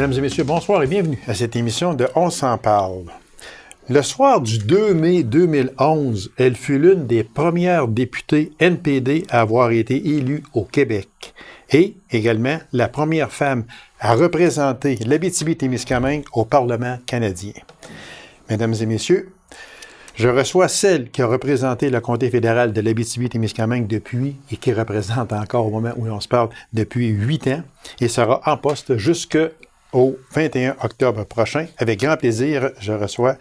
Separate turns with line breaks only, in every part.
Mesdames et messieurs, bonsoir et bienvenue à cette émission de On s'en parle. Le soir du 2 mai 2011, elle fut l'une des premières députées NPD à avoir été élue au Québec et également la première femme à représenter l'Abitibi-Témiscamingue au Parlement canadien. Mesdames et messieurs, je reçois celle qui a représenté le comté fédéral de l'Abitibi-Témiscamingue depuis et qui représente encore au moment où on se parle depuis 8 ans et sera en poste jusqu'au 21 octobre prochain. Avec grand plaisir, je reçois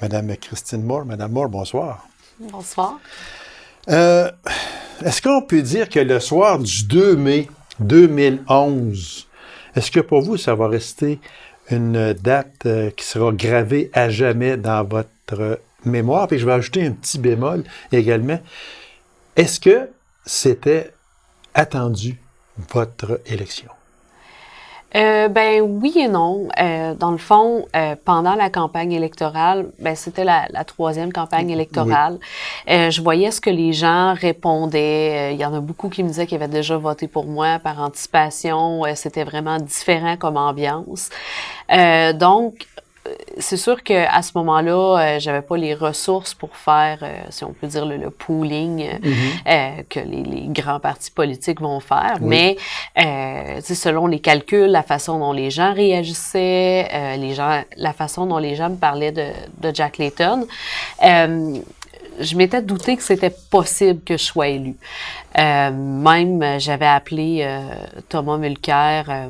Mme Christine Moore. Mme Moore, bonsoir.
Bonsoir.
Est-ce qu'on peut dire que le soir du 2 mai 2011, est-ce que pour vous, ça va rester une date qui sera gravée à jamais dans votre mémoire? Puis je vais ajouter un petit bémol également. Est-ce que c'était attendu, votre élection?
Ben oui et non. Dans le fond, pendant la campagne électorale, ben c'était la troisième campagne électorale. Oui. Je voyais ce que les gens répondaient. Il y en a beaucoup qui me disaient qu'ils avaient déjà voté pour moi par anticipation. C'était vraiment différent comme ambiance. Donc, c'est sûr qu'à ce moment-là, j'avais pas les ressources pour faire, si on peut dire, le pooling que les grands partis politiques vont faire. Oui. Mais selon les calculs, la façon dont les gens réagissaient, la façon dont les gens me parlaient de Jack Layton, je m'étais douté que c'était possible que je sois élue. Même, j'avais appelé Thomas Mulcair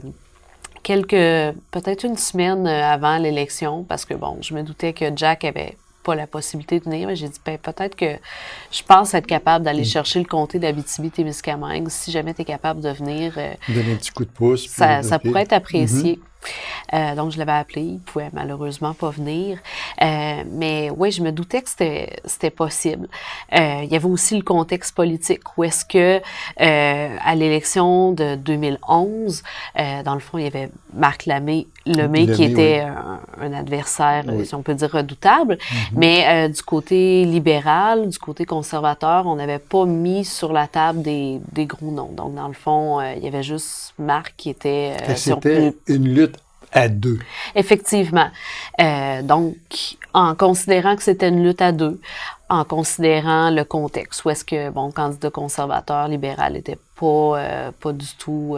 peut-être une semaine avant l'élection, parce que bon, je me doutais que Jack avait pas la possibilité de venir, mais j'ai dit, peut-être que je pense être capable d'aller chercher le comté d'Abitibi-Témiscamingue. Si jamais tu es capable de venir,
donner un petit coup de pouce.
Ça pourrait être apprécié. Donc, je l'avais appelé. Il pouvait malheureusement pas venir. Mais oui, je me doutais que c'était possible. Il y avait aussi le contexte politique où est-ce que à l'élection de 2011, dans le fond, il y avait Marc Lemay qui était un adversaire, si on peut dire, redoutable. Mais du côté libéral, du côté conservateur, on n'avait pas mis sur la table des gros noms. Donc, dans le fond, il y avait juste Marc qui était...
C'était une lutte à deux.
Effectivement. Donc, en considérant que c'était une lutte à deux, en considérant le contexte, où est-ce que, bon, le candidat conservateur libéral n'était pas du tout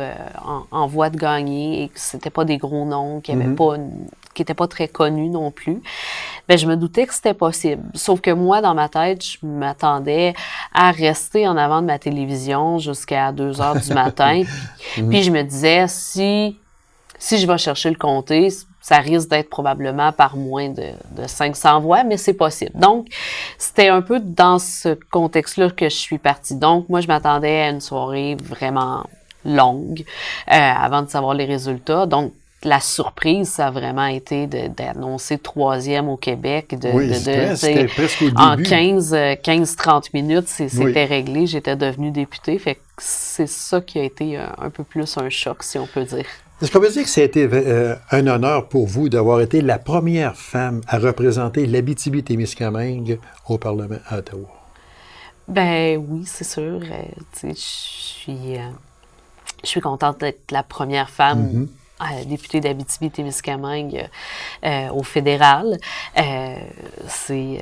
en voie de gagner et que c'était pas des gros noms, qui n'étaient pas très connus non plus, ben je me doutais que c'était possible. Sauf que moi, dans ma tête, je m'attendais à rester en avant de ma télévision jusqu'à 2 heures du matin. Puis je me disais, si je vais chercher le comté, ça risque d'être probablement par moins de 500 voix, mais c'est possible. Donc, c'était un peu dans ce contexte-là que je suis partie. Donc, moi, je m'attendais à une soirée vraiment longue avant de savoir les résultats. Donc, la surprise, ça a vraiment été d'annoncer 3e au Québec.
C'était presque au début.
En 15-30 minutes, c'était réglé. J'étais devenue députée. Fait que c'est ça qui a été un peu plus un choc, si on peut dire.
Est-ce qu'on peut dire que ça a été un honneur pour vous d'avoir été la première femme à représenter l'Abitibi-Témiscamingue au Parlement à Ottawa?
Ben oui, c'est sûr. Je suis contente d'être la première femme députée d'Abitibi-Témiscamingue au fédéral. C'est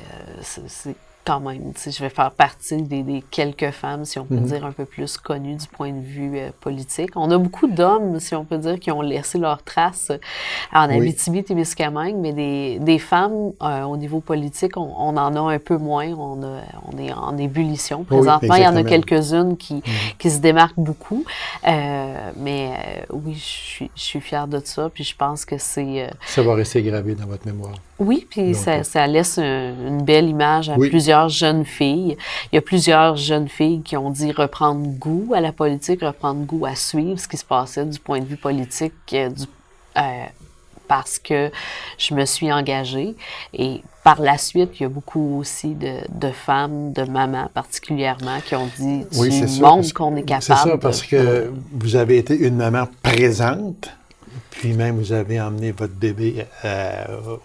quand même, je vais faire partie des quelques femmes, si on peut dire, un peu plus connues du point de vue politique. On a beaucoup d'hommes, si on peut dire, qui ont laissé leurs traces en Abitibi-Témiscamingue, mais des femmes, au niveau politique, on en a un peu moins. On est en ébullition. Présentement, il y en a quelques-unes qui se démarquent beaucoup. Mais oui, je suis fière de ça, puis je pense que c'est...
Ça va rester gravé dans votre mémoire.
Oui, puis ça laisse une belle image à plusieurs jeunes filles. Il y a plusieurs jeunes filles qui ont dit reprendre goût à la politique, reprendre goût à suivre ce qui se passait du point de vue politique, parce que je me suis engagée. Et par la suite, il y a beaucoup aussi de femmes, de mamans particulièrement, qui ont dit tu montres qu'on est capable.
C'est ça, parce que vous avez été une maman présente. Puis même, vous avez emmené votre bébé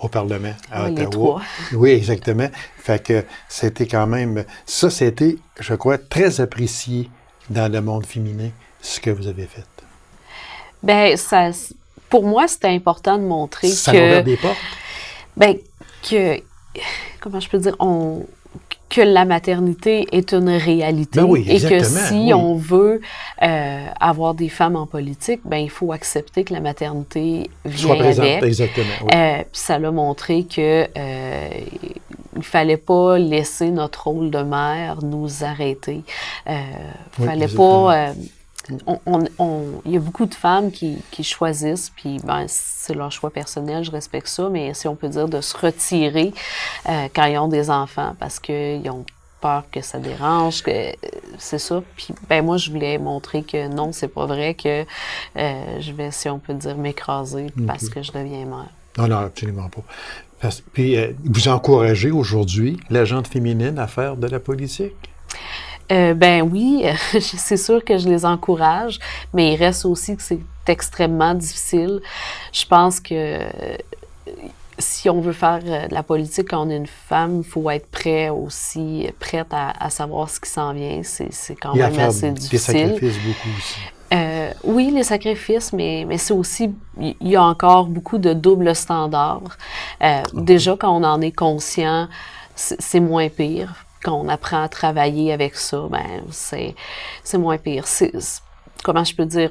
au Parlement à Ottawa.
Les 3.
Oui, exactement. Fait que c'était quand même... Ça, c'était, je crois, très apprécié dans le monde féminin, ce que vous avez fait.
Bien, pour moi, c'était important de montrer
ça a ouvert des portes?
Ben, comment je peux dire, que la maternité est une réalité.
Ben oui,
et que
exactement,
si
oui.
on veut avoir des femmes en politique, ben il faut accepter que la maternité
Soit
vient
présente,
avec.
exactement. Oui.
Puis ça l'a montré que il fallait pas laisser notre rôle de mère nous arrêter.
Oui,
Fallait
exactement.
pas... il y a beaucoup de femmes qui choisissent, puis ben, c'est leur choix personnel, je respecte ça, mais si on peut dire de se retirer quand ils ont des enfants parce qu'ils ont peur que ça dérange, que c'est ça. Puis ben moi, je voulais montrer que non, c'est pas vrai que je vais, si on peut dire, m'écraser parce que je deviens mère.
Non, non, absolument pas. Puis, vous encouragez aujourd'hui la gente féminine à faire de la politique?
Ben oui, c'est sûr que je les encourage, mais il reste aussi que c'est extrêmement difficile. Je pense que si on veut faire de la politique quand on est une femme, il faut être prête à savoir ce qui s'en vient. C'est quand même assez difficile.
Des sacrifices beaucoup aussi.
Oui, les sacrifices, mais c'est aussi, il y a encore beaucoup de double standards. Déjà, quand on en est conscient, c'est moins pire. Quand on apprend à travailler avec ça, ben c'est moins pire. Comment je peux dire?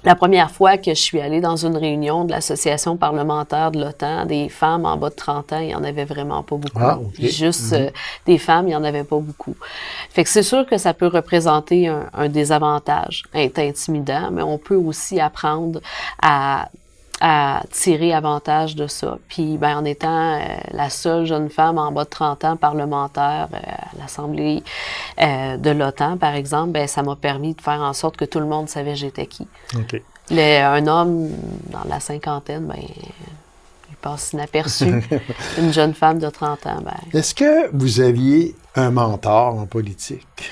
La première fois que je suis allée dans une réunion de l'Association parlementaire de l'OTAN, des femmes en bas de 30 ans, il n'y en avait vraiment pas beaucoup.
Ah, okay.
Juste des femmes, il n'y en avait pas beaucoup. Fait que c'est sûr que ça peut représenter un désavantage, être intimidant, mais on peut aussi apprendre à tirer avantage de ça. Puis, ben, en étant la seule jeune femme en bas de 30 ans parlementaire à l'Assemblée de l'OTAN, par exemple, ben, ça m'a permis de faire en sorte que tout le monde savait j'étais qui.
OK.
Un homme dans la cinquantaine, ben, il passe inaperçu. Une jeune femme de 30 ans, ben...
Est-ce que vous aviez un mentor en politique?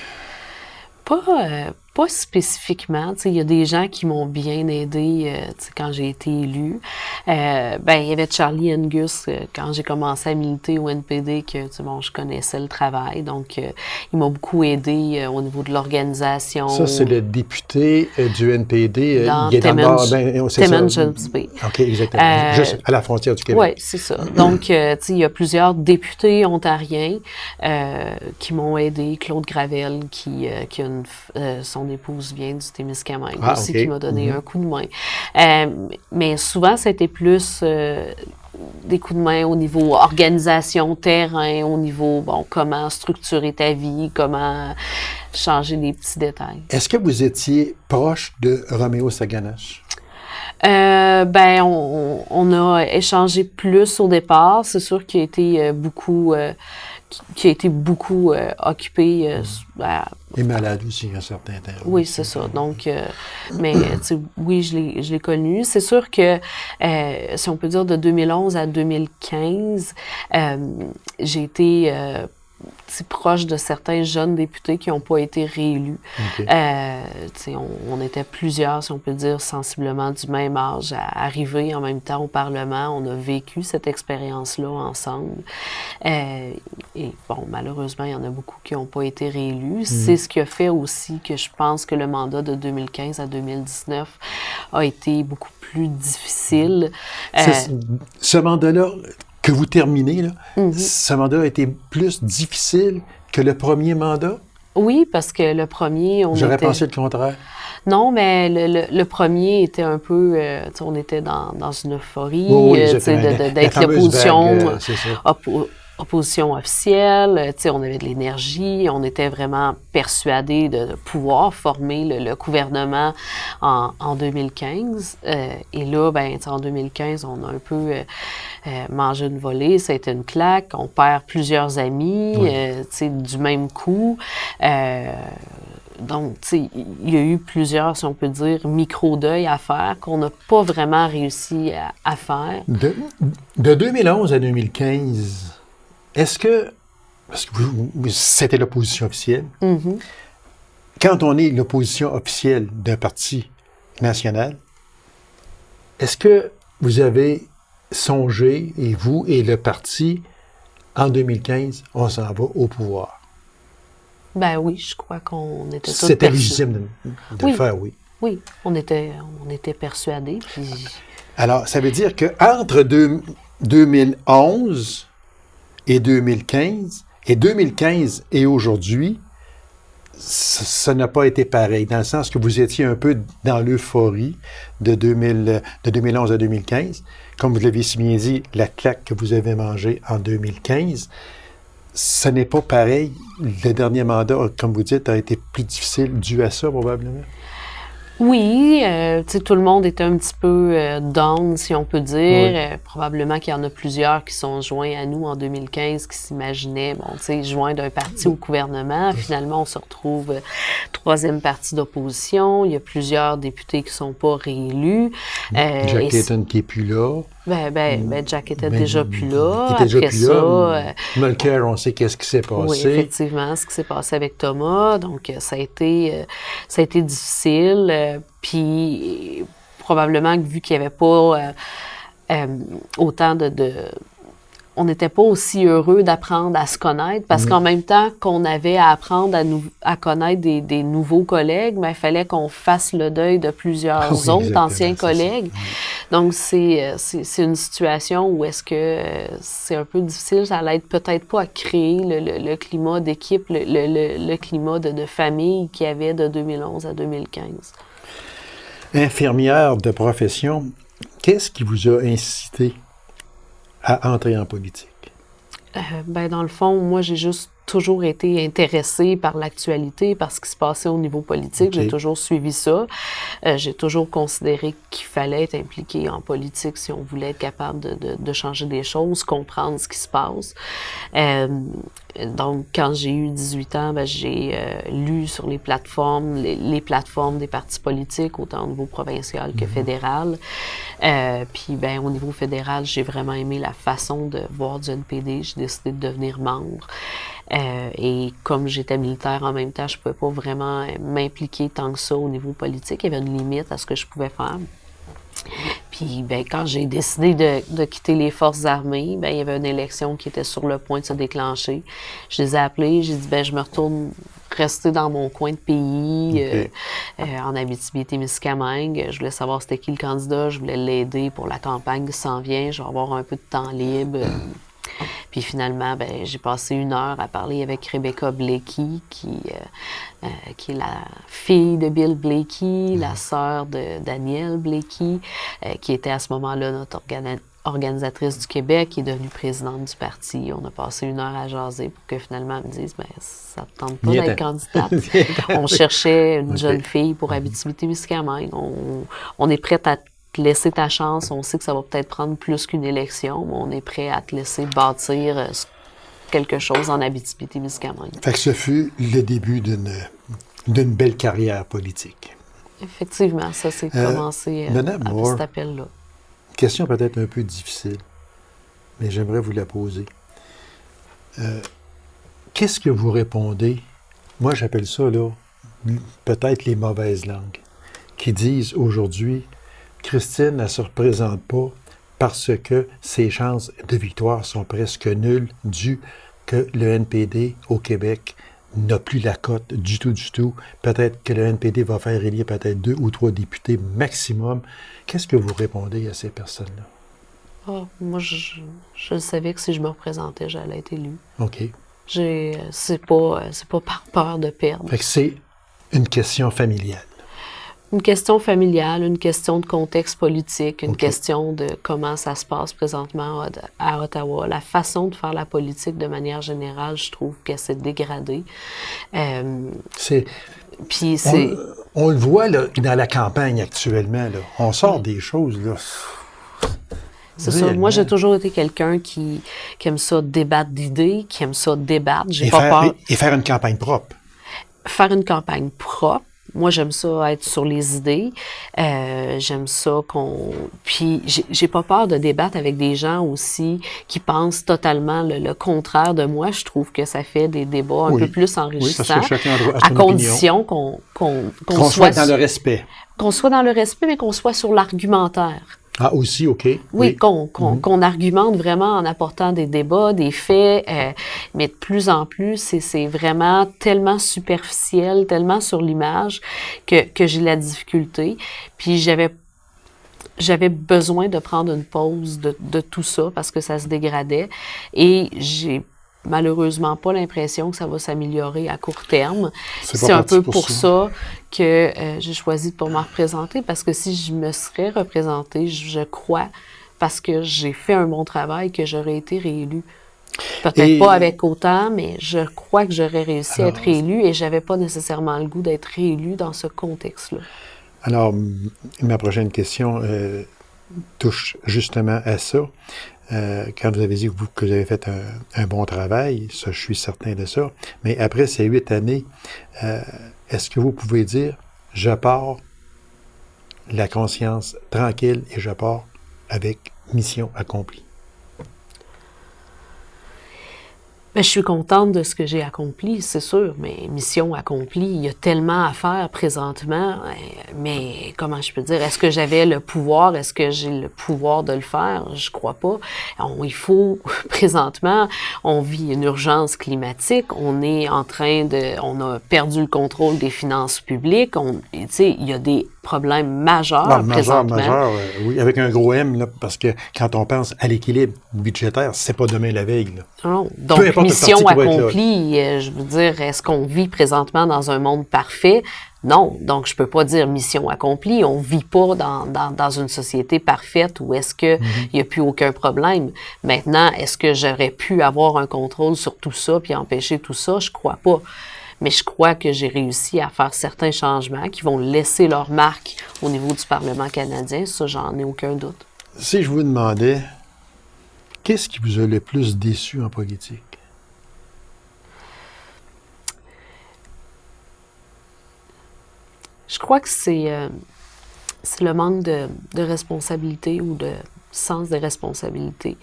Pas spécifiquement. Il y a des gens qui m'ont bien aidé quand j'ai été élue. Ben, il y avait Charlie Angus quand j'ai commencé à militer au NPD que bon, je connaissais le travail. Donc, il m'a beaucoup aidé au niveau de l'organisation.
Ça, c'est le député du NPD.
Dans
il est dans le nord.
Timmins-James-Bay.
OK, exactement. Juste à la frontière du Québec.
Oui, c'est ça. Donc, il y a plusieurs députés ontariens qui m'ont aidé. Claude Gravel, qui a son épouse vient du Témiscamingue aussi,
okay.
qui m'a donné un coup de main. Mais souvent, c'était plus des coups de main au niveau organisation, terrain, au niveau, bon, comment structurer ta vie, comment changer les petits détails.
Est-ce que vous étiez proche de Roméo Saganache?
Ben, on a échangé plus au départ. C'est sûr qu'il a été beaucoup occupé.
Et malade aussi, un certain temps.
Oui, c'est ça. Donc, mais oui, je l'ai connu. C'est sûr que, si on peut dire de 2011 à 2015, j'ai été proche de certains jeunes députés qui n'ont pas été réélus.
Okay.
On était plusieurs, si on peut dire, sensiblement du même âge à arriver en même temps au Parlement. On a vécu cette expérience-là ensemble. Et bon, malheureusement, il y en a beaucoup qui n'ont pas été réélus. C'est ce qui a fait aussi que je pense que le mandat de 2015 à 2019 a été beaucoup plus difficile.
Ce mandat-là que vous terminez, là, ce mandat a été plus difficile que le premier mandat?
Oui, parce que le premier,
J'aurais pensé le contraire.
Non, mais le premier était un peu... on était dans une euphorie d'être l'opposition opposition officielle, on avait de l'énergie, on était vraiment persuadés de pouvoir former le gouvernement en 2015. Et là, ben, en 2015, on a un peu mangé une volée, ça a été une claque, on perd plusieurs amis, du même coup. Donc, il y a eu plusieurs, si on peut dire, micro-deuils à faire qu'on n'a pas vraiment réussi à faire.
De 2011 à 2015, est-ce que, parce que c'était l'opposition officielle, quand on est l'opposition officielle d'un parti national, est-ce que vous avez songé, et vous et le parti, en 2015, on s'en va au pouvoir?
Ben oui, je crois qu'on était tous
C'était légitime de le faire, oui.
Oui, on était persuadés, puis...
Alors, ça veut dire qu'entre 2011 et 2015, et 2015 et aujourd'hui, ça n'a pas été pareil, dans le sens que vous étiez un peu dans l'euphorie de 2011 à 2015. Comme vous l'avez si bien dit, la claque que vous avez mangée en 2015, ce n'est pas pareil. Le dernier mandat, comme vous dites, a été plus difficile dû à ça, probablement.
Oui, tu sais, tout le monde était un petit peu down, si on peut dire.
Oui.
Probablement qu'il y en a plusieurs qui sont joints à nous en 2015, qui s'imaginaient, bon, tu sais, joindre un parti au gouvernement. Finalement, on se retrouve troisième parti d'opposition. Il y a plusieurs députés qui sont pas réélus.
Jack Layton qui est plus là.
Jack était déjà plus là.
Il était déjà
Après
plus
ça,
là. Mulcair, on sait qu'est-ce qui s'est passé.
oui, effectivement, ce qui s'est passé avec Thomas. Donc, ça a été difficile. Puis, probablement que vu qu'il n'y avait pas autant on n'était pas aussi heureux d'apprendre à se connaître parce qu'en même temps qu'on avait à apprendre à connaître des nouveaux collègues, il fallait qu'on fasse le deuil de plusieurs autres anciens collègues. Donc, c'est une situation où est-ce que c'est un peu difficile. Ça n'aide peut-être pas à créer le climat d'équipe, le climat de famille qu'il y avait de 2011 à 2015.
Infirmière de profession, qu'est-ce qui vous a incité à entrer en politique?
Dans le fond, moi, j'ai juste toujours été intéressée par l'actualité, par ce qui se passait au niveau politique.
Okay.
J'ai toujours suivi ça. J'ai toujours considéré qu'il fallait être impliqué en politique si on voulait être capable de changer des choses, comprendre ce qui se passe. Donc, quand j'ai eu 18 ans, j'ai lu sur les plateformes, les plateformes des partis politiques, autant au niveau provincial que fédéral. Puis, au niveau fédéral, j'ai vraiment aimé la façon de voir du NPD. J'ai décidé de devenir membre. Et comme j'étais militaire en même temps, je ne pouvais pas vraiment m'impliquer tant que ça au niveau politique. Il y avait une limite à ce que je pouvais faire. Puis, quand j'ai décidé de quitter les forces armées, il y avait une élection qui était sur le point de se déclencher. Je les ai appelés, j'ai dit, je me retourne rester dans mon coin de pays, en Abitibi-Témiscamingue. Je voulais savoir c'était qui le candidat, je voulais l'aider pour la campagne qui s'en vient, je vais avoir un peu de temps libre. Puis finalement, j'ai passé 1 heure à parler avec Rebecca Blakey, qui est la fille de Bill Blakey, la sœur de Daniel Blakey, qui était à ce moment-là notre organisatrice du Québec, qui est devenue présidente du parti. On a passé 1 heure à jaser pour que finalement elle me dise ça ne tente pas d'être candidate. On cherchait une jeune fille pour Abitibi-Témiscamingue. On est prête à te laisser ta chance. On sait que ça va peut-être prendre plus qu'une élection, mais on est prêt à te laisser bâtir quelque chose en Abitibi-Témiscamingue.
Fait que ce fut le début d'une belle carrière politique.
Effectivement, ça s'est commencé avec cet appel-là.
Question peut-être un peu difficile, mais j'aimerais vous la poser. Qu'est-ce que vous répondez? Moi, j'appelle ça, peut-être les mauvaises langues, qui disent aujourd'hui, Christine ne se représente pas parce que ses chances de victoire sont presque nulles, dû que le NPD au Québec n'a plus la cote du tout. Peut-être que le NPD va faire élire peut-être 2 ou 3 députés maximum. Qu'est-ce que vous répondez à ces personnes-là?
Moi, je savais que si je me représentais, j'allais être élue.
OK.
C'est pas par peur de perdre.
Fait que c'est une question familiale.
Une question familiale, une question de contexte politique, une question de comment ça se passe présentement à Ottawa. La façon de faire la politique de manière générale, je trouve que c'est dégradé. Puis
on le voit là, dans la campagne actuellement. Là. On sort des choses. Là.
C'est ça. Moi, j'ai toujours été quelqu'un qui aime ça débattre d'idées, qui aime ça débattre. J'ai pas peur.
Et faire une campagne propre.
Faire une campagne propre. Moi, j'aime ça être sur les idées. J'aime ça Puis, j'ai pas peur de débattre avec des gens aussi qui pensent totalement le contraire de moi. Je trouve que ça fait des débats un peu plus enrichissants.
Parce que chacun
à condition qu'on
soit dans le respect.
Qu'on soit dans le respect, mais qu'on soit sur l'argumentaire.
Ah, aussi, OK.
Oui, qu'on argumente vraiment en apportant des débats, des faits, mais de plus en plus, c'est vraiment tellement superficiel, tellement sur l'image que j'ai la difficulté. Puis j'avais besoin de prendre une pause de tout ça parce que ça se dégradait et j'ai malheureusement pas l'impression que ça va s'améliorer à court terme. C'est un peu pour ça que j'ai choisi de pas m'en représenter parce que si je me serais représentée, je crois, parce que j'ai fait un bon travail, que j'aurais été réélue. Peut-être pas avec autant, mais je crois que j'aurais réussi à être réélue et j'avais pas nécessairement le goût d'être réélue dans ce contexte-là.
Alors, ma prochaine question touche justement à ça. Quand vous avez dit que vous avez fait un bon travail, ça, je suis certain de ça, mais après ces 8 années, est-ce que vous pouvez dire « Je pars la conscience tranquille et je pars avec mission accomplie ».
Ben, je suis contente de ce que j'ai accompli, c'est sûr, mais mission accomplie, il y a tellement à faire présentement, mais comment je peux dire, est-ce que j'avais le pouvoir, est-ce que j'ai le pouvoir de le faire? Je crois pas. Il faut, présentement, on vit une urgence climatique, on a perdu le contrôle des finances publiques, tu sais, il y a des problèmes majeurs présentement.
Majeur, oui, avec un gros M, là, parce que quand on pense à l'équilibre budgétaire, c'est pas demain la veille, là.
Non, donc mission accomplie, je veux dire, est-ce qu'on vit présentement dans un monde parfait? Non, donc je peux pas dire mission accomplie. On vit pas dans une société parfaite où est-ce que il y a plus aucun problème. Maintenant, est-ce que j'aurais pu avoir un contrôle sur tout ça puis empêcher tout ça? Je crois pas. Mais je crois que j'ai réussi à faire certains changements qui vont laisser leur marque au niveau du Parlement canadien. Ça, j'en ai aucun doute.
Si je vous demandais, qu'est-ce qui vous a le plus déçu en politique?
Je crois que c'est le manque de responsabilité ou de sens des responsabilités.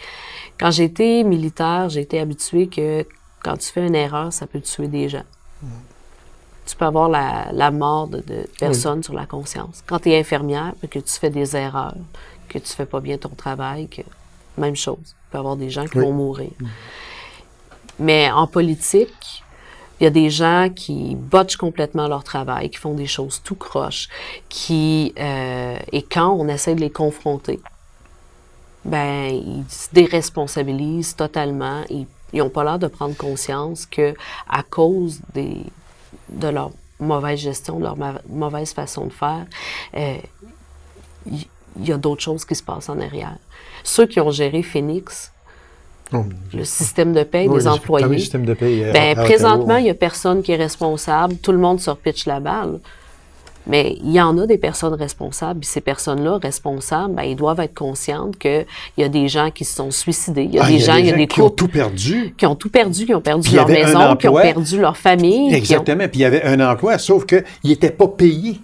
Quand j'ai été militaire, j'ai été habituée que quand tu fais une erreur, ça peut tuer des gens. Tu peux avoir la mort de personnes sur la conscience. Quand tu es infirmière, que tu fais des erreurs, que tu fais pas bien ton travail, même chose. Il peut y avoir des gens qui vont mourir. Mais en politique, il y a des gens qui botchent complètement leur travail, qui font des choses tout croche, et quand on essaie de les confronter, ben ils se déresponsabilisent totalement. Ils n'ont pas l'air de prendre conscience que à cause de leur mauvaise gestion, de leur mauvaise façon de faire, il y a d'autres choses qui se passent en arrière. Ceux qui ont géré Phoenix, le système de paye des employés.
Le système de paye
présentement, il n'y a personne qui est responsable. Tout le monde se repitche la balle. Mais il y en a des personnes responsables. Et ces personnes-là responsables, ils doivent être conscientes qu'il y a des gens qui se sont suicidés. Il y a des gens
qui ont tout perdu.
Qui ont tout perdu, qui ont perdu leur maison, qui ont perdu leur famille.
Exactement. Puis il y avait un emploi, sauf qu'ils n'étaient pas payés.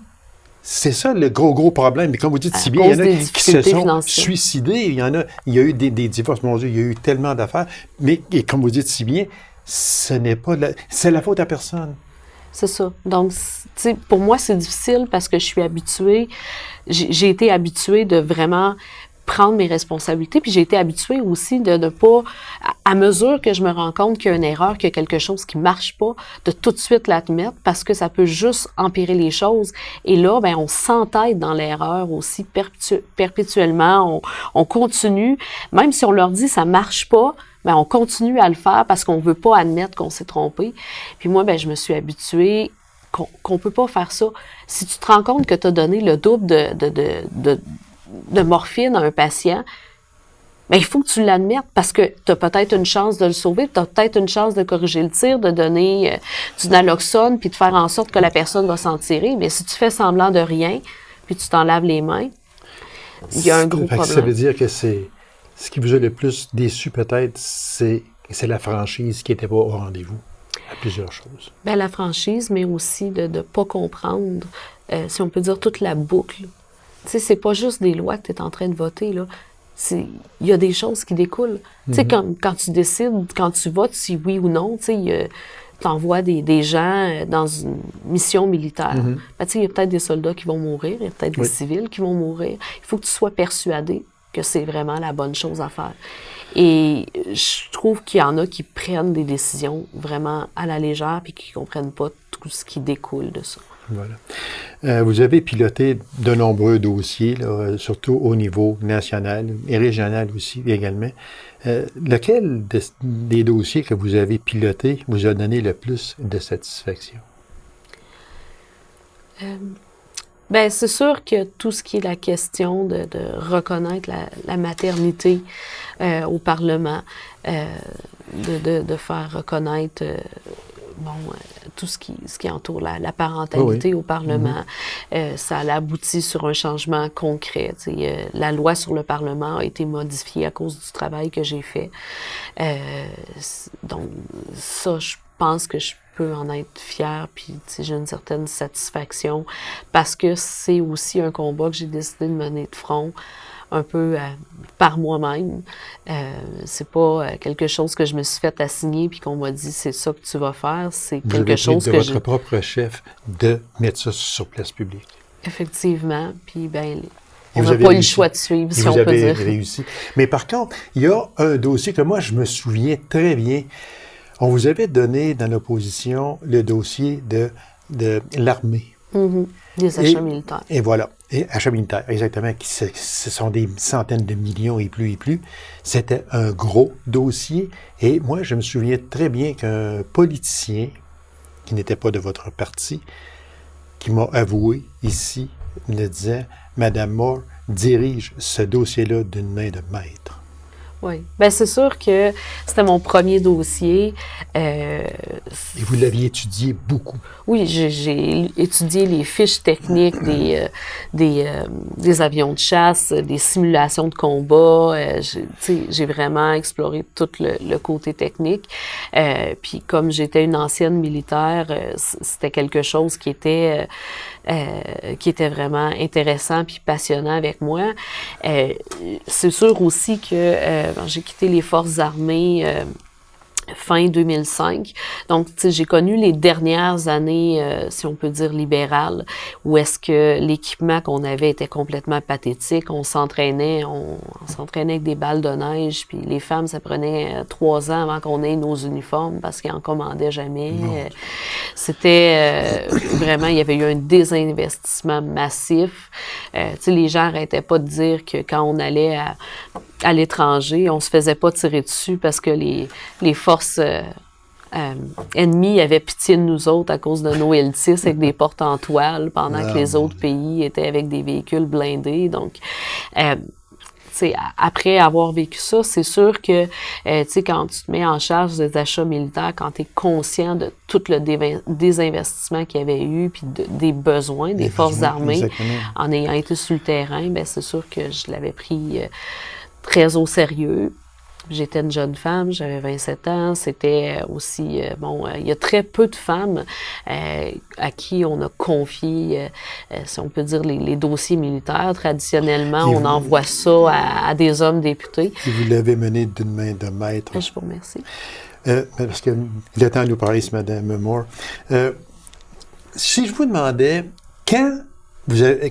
C'est ça le gros problème. Mais comme vous dites si bien, il y en a qui se sont suicidés. Il y a eu des divorces, mon Dieu, il y a eu tellement d'affaires. Mais et comme vous dites si bien, c'est la faute à personne.
C'est ça. Donc, tu sais, pour moi, c'est difficile parce que je suis habituée, j'ai été habituée de vraiment prendre mes responsabilités, puis j'ai été habituée aussi de ne pas, à mesure que je me rends compte qu'il y a une erreur, qu'il y a quelque chose qui marche pas, de tout de suite l'admettre parce que ça peut juste empirer les choses. Et là, on s'entête dans l'erreur aussi perpétuellement. On continue, même si on leur dit ça marche pas, on continue à le faire parce qu'on veut pas admettre qu'on s'est trompé. Puis moi, je me suis habituée qu'on peut pas faire ça. Si tu te rends compte que tu as donné le double de morphine à un patient, il faut que tu l'admettes parce que tu as peut-être une chance de le sauver, tu as peut-être une chance de corriger le tir, de donner du naloxone puis de faire en sorte que la personne va s'en tirer. Mais si tu fais semblant de rien puis tu t'en laves les mains, il y a un gros problème.
Ça veut dire que ce qui vous a le plus déçu, peut-être, c'est la franchise qui n'était pas au rendez-vous à plusieurs choses.
La franchise, mais aussi de ne pas comprendre, si on peut dire, toute la boucle. Tu sais, c'est pas juste des lois que tu es en train de voter, là. Il y a des choses qui découlent. Tu sais, quand tu décides, quand tu votes, si oui ou non, tu sais, t'envoies des gens dans une mission militaire. Tu sais, il y a peut-être des soldats qui vont mourir, il y a peut-être des civils qui vont mourir. Il faut que tu sois persuadé que c'est vraiment la bonne chose à faire. Et je trouve qu'il y en a qui prennent des décisions vraiment à la légère puis qui comprennent pas tout ce qui découle de ça.
Voilà. Vous avez piloté de nombreux dossiers, là, surtout au niveau national et régional aussi également. Lequel des dossiers que vous avez pilotés vous a donné le plus de satisfaction?
Bien, c'est sûr que tout ce qui est la question de reconnaître la maternité au Parlement, de faire reconnaître tout ce qui entoure la parentalité au Parlement, ça a abouti sur un changement concret. La loi sur le Parlement a été modifiée à cause du travail que j'ai fait. Donc, ça, je pense que je peux en être fière, puis j'ai une certaine satisfaction parce que c'est aussi un combat que j'ai décidé de mener de front un peu par moi-même. C'est pas quelque chose que je me suis fait assigner puis qu'on m'a dit c'est ça que tu vas faire. C'est quelque chose que
votre propre chef de mettre ça sur place publique.
Effectivement. Puis on n'a pas eu le choix de suivre, si on peut dire.
Vous avez réussi. Mais par contre, il y a un dossier que moi je me souviens très bien. On vous avait donné dans l'opposition le dossier de l'armée.
Des achats militaires.
Et voilà. Et achats militaires, exactement. Ce sont des centaines de millions et plus et plus. C'était un gros dossier. Et moi, je me souviens très bien qu'un politicien, qui n'était pas de votre parti, qui m'a avoué ici, me disant « Madame Moore dirige ce dossier-là d'une main de maître ».
Oui. Bien, c'est sûr que c'était mon premier dossier.
Et vous l'aviez étudié beaucoup.
Oui, j'ai étudié les fiches techniques des avions de chasse, des simulations de combat. J'ai vraiment exploré tout le côté technique. Puis comme j'étais une ancienne militaire, c'était quelque chose qui était vraiment intéressant puis passionnant avec moi. C'est sûr aussi que j'ai quitté les forces armées fin 2005. Donc, j'ai connu les dernières années, si on peut dire, libérales, où est-ce que l'équipement qu'on avait était complètement pathétique. On s'entraînait avec des balles de neige, puis les femmes, ça prenait 3 ans avant qu'on ait nos uniformes parce qu'ils en commandaient jamais. C'était vraiment, il y avait eu un désinvestissement massif. Les gens n'arrêtaient pas de dire que quand on allait à l'étranger, on se faisait pas tirer dessus parce que les forces ennemies avaient pitié de nous autres à cause de nos L6 avec des portes en toile pendant que les autres pays étaient avec des véhicules blindés. Donc, après avoir vécu ça, c'est sûr que quand tu te mets en charge des achats militaires, quand tu es conscient de tout le désinvestissement qu'il y avait eu puis des besoins des forces armées, exactement. En ayant été sur le terrain, ben c'est sûr que je l'avais pris très au sérieux. J'étais une jeune femme, j'avais 27 ans. C'était aussi, il y a très peu de femmes à qui on a confié, si on peut dire, les dossiers militaires. Traditionnellement, on envoie ça à des hommes députés.
Et vous l'avez mené d'une main de maître.
Je vous remercie.
Parce que le temps nous parler, Mme Moore. Si je vous demandais, quand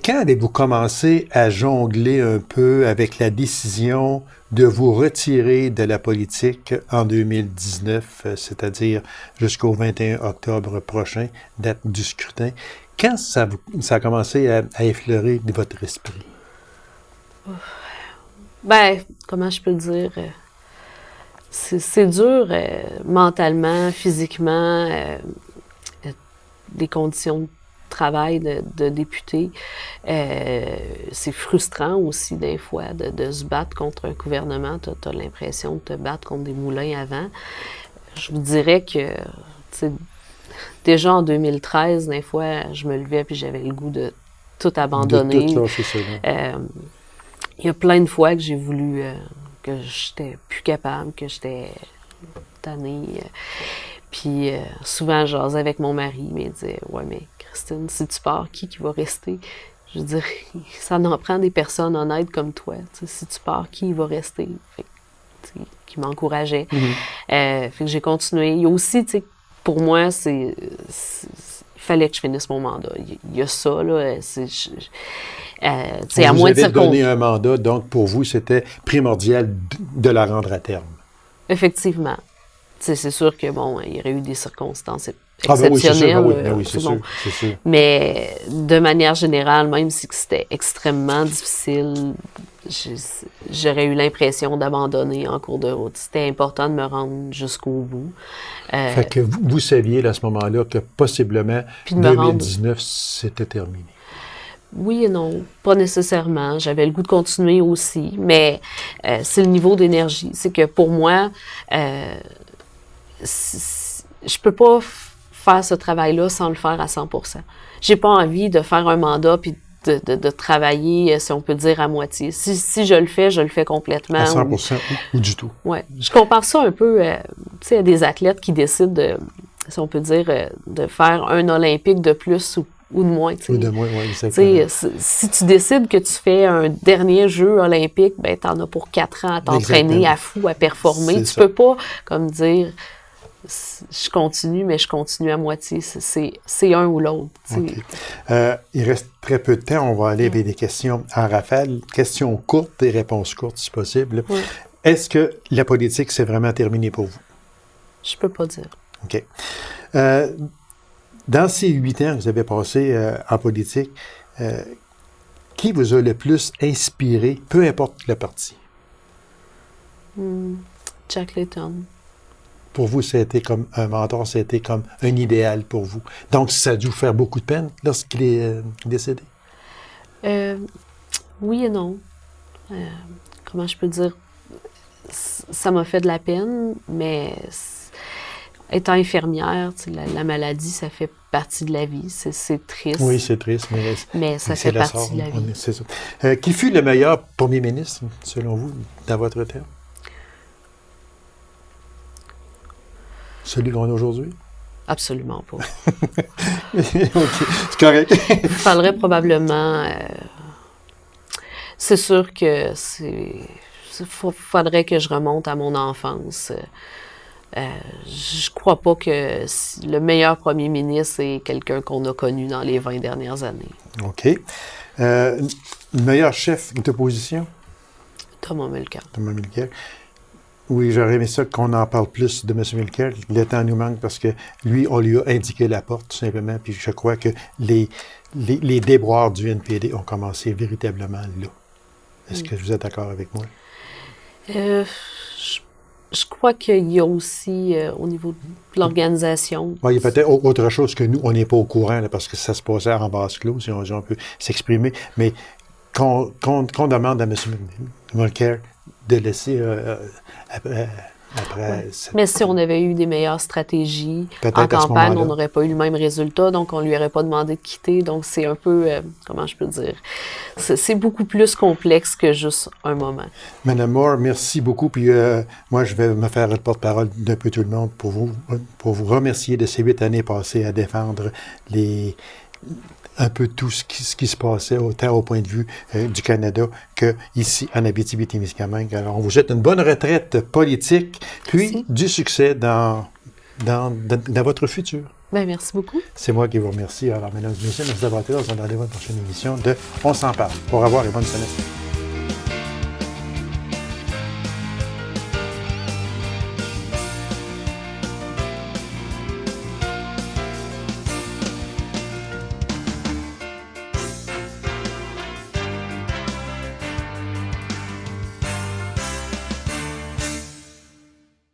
avez-vous commencé à jongler un peu avec la décision de vous retirer de la politique en 2019, c'est-à-dire jusqu'au 21 octobre prochain, date du scrutin? Quand ça a commencé à effleurer de votre esprit?
Ben, comment je peux le dire? C'est dur mentalement, physiquement, des conditions de travail de député. C'est frustrant aussi des fois de se battre contre un gouvernement. Tu as l'impression de te battre contre des moulins à vent. Je vous dirais que déjà en 2013, des fois, je me levais puis j'avais le goût de tout abandonner. Il y a plein de fois que j'ai voulu que j'étais plus capable, que j'étais tannée. Puis souvent, je jasais avec mon mari, mais il disait « Ouais, mais Christine, si tu pars, qui va rester? » Je veux dire, ça en prend des personnes honnêtes comme toi. Si tu pars, qui va rester? Fait, qui m'encourageait. Fait que j'ai continué. Il y a aussi, pour moi, il fallait que je finisse mon mandat. Il y a ça, là.
À moins de donné un mandat, donc pour vous, c'était primordial de la rendre à terme.
Effectivement. C'est sûr que, il y aurait eu des circonstances exceptionnel.
Oui, c'est sûr, c'est sûr.
Mais de manière générale, même si c'était extrêmement difficile, j'aurais eu l'impression d'abandonner en cours de route. C'était important de me rendre jusqu'au bout.
Fait que vous saviez là, à ce moment-là que possiblement 2019, c'était terminé.
Oui et non, pas nécessairement. J'avais le goût de continuer aussi, mais c'est le niveau d'énergie. C'est que pour moi, je peux pas faire ce travail-là sans le faire à 100%. J'ai pas envie de faire un mandat puis de travailler, si on peut dire, à moitié. Si je le fais complètement.
À 100% ou du tout.
Oui. Je compare ça un peu à des athlètes qui décident de, si on peut dire, de faire un Olympique de plus ou de moins.
Ou de moins, oui, exactement.
Si tu décides que tu fais un dernier jeu olympique, ben t'en as pour 4 ans à t'entraîner à fou, à performer. Tu peux pas, comme dire, je continue, mais je continue à moitié. C'est un ou l'autre.
Okay. Il reste très peu de temps. On va aller avec des questions en rafale. Questions courtes et réponses courtes, si possible.
Ouais.
Est-ce que la politique, c'est vraiment terminé pour vous?
Je peux pas dire.
OK. Dans ces 8 ans que vous avez passés en politique, qui vous a le plus inspiré, peu importe le parti?
Jack Layton.
Pour vous, ça a été comme un mentor, ça a été comme un idéal pour vous. Donc, ça a dû vous faire beaucoup de peine lorsqu'il est décédé?
Oui et non. Comment je peux dire? Ça m'a fait de la peine, mais étant infirmière, la maladie, ça fait partie de la vie. C'est triste.
Oui, c'est triste,
mais ça fait partie de la vie.
C'est ça. Qui fut le meilleur premier ministre, selon vous, dans votre terme? Celui qu'on a aujourd'hui?
Absolument pas.
OK, c'est correct.
Il faudrait probablement... c'est sûr que faudrait que je remonte à mon enfance. Je crois pas que le meilleur premier ministre est quelqu'un qu'on a connu dans les 20 dernières années.
OK. Le meilleur chef d'opposition?
Thomas Mulcair.
Thomas Mulcair. Oui, j'aurais aimé ça qu'on en parle plus de M. Mulcair. Le temps nous manque parce que lui, on lui a indiqué la porte, tout simplement. Puis je crois que les déboires du NPD ont commencé véritablement là. Est-ce que vous êtes d'accord avec moi?
Je crois qu'il y a aussi, au niveau de l'organisation...
Bon, il y a peut-être autre chose que nous, on n'est pas au courant, là, parce que ça se passait en basse clos, si on peut s'exprimer. Mais qu'on demande à M. Mulcair de laisser après
Mais si on avait eu des meilleures stratégies en campagne, on n'aurait pas eu le même résultat, donc on ne lui aurait pas demandé de quitter. Donc c'est un peu, comment je peux dire, c'est beaucoup plus complexe que juste un moment.
Madame Moore, merci beaucoup. Puis moi, je vais me faire le porte-parole d'un peu tout le monde pour vous remercier de ces 8 années passées à défendre un peu tout ce qui se passait, autant au point de vue du Canada qu'ici en Abitibi-Témiscamingue. Alors, on vous souhaite une bonne retraite politique, puis merci. Du succès dans votre futur.
Bien, merci beaucoup.
C'est moi qui vous remercie. Alors, mesdames et messieurs, merci d'avoir été là. On se retrouve dans une prochaine émission de On s'en parle. Au revoir et bonne semaine.